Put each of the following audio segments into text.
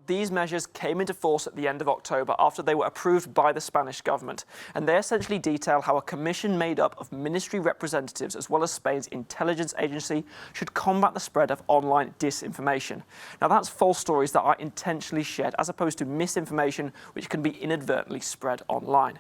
these measures came into force at the end of October after they were approved by the Spanish government, and they essentially detail how a commission made up of ministry representatives as well as Spain's intelligence agency should combat the spread of online disinformation. Now, that's false stories that are intentionally shared as opposed to misinformation which can be inadvertently spread online.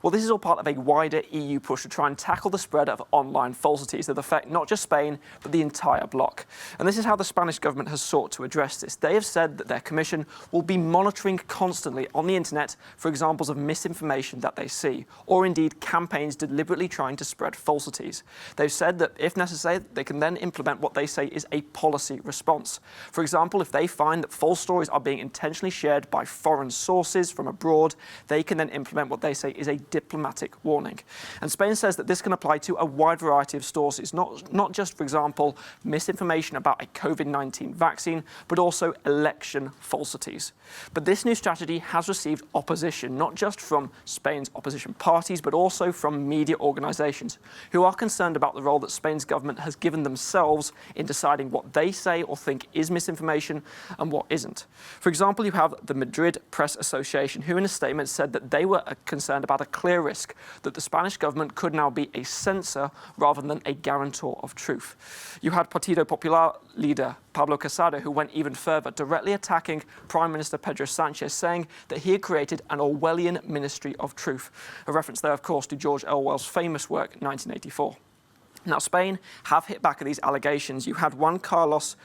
Well, this is all part of a wider EU push to try and tackle the spread of online falsities that affect not just Spain, but the entire bloc. And this is how the Spanish government has sought to address this. They have said that their commission will be monitoring constantly on the internet for examples of misinformation that they see, or indeed campaigns deliberately trying to spread falsities. They've said that if necessary, they can then implement what they say is a policy response. For example, if they find that false stories are being intentionally shared by foreign sources from abroad, they can then implement what they say is a diplomatic warning. And Spain says that this can apply to a wide variety of sources, not just, for example, misinformation about a COVID-19 vaccine, but also election falsities. But this new strategy has received opposition, not just from Spain's opposition parties, but also from media organisations, who are concerned about the role that Spain's government has given themselves in deciding what they say or think is misinformation and what isn't. For example, you have the Madrid Press Association, who in a statement said that they were concerned about a clear risk that the Spanish government could now be a censor rather than a guarantor of truth. You had Partido Popular leader Pablo Casado, who went even further, directly attacking Prime Minister Pedro Sanchez, saying that he had created an Orwellian Ministry of Truth. A reference there, of course, to George Orwell's famous work, 1984. Now, Spain have hit back at these allegations. You had Juan Carlos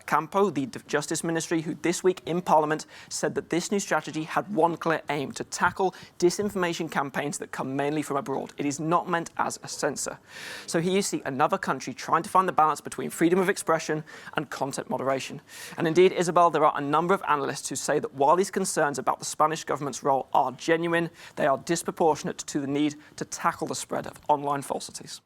Campo, the Justice Ministry, who this week in Parliament said that this new strategy had one clear aim: to tackle disinformation campaigns that come mainly from abroad. It is not meant as a censor. So here you see another country trying to find the balance between freedom of expression and content moderation. And indeed, Isabel, there are a number of analysts who say that while these concerns about the Spanish government's role are genuine, they are disproportionate to the need to tackle the spread of online falsities.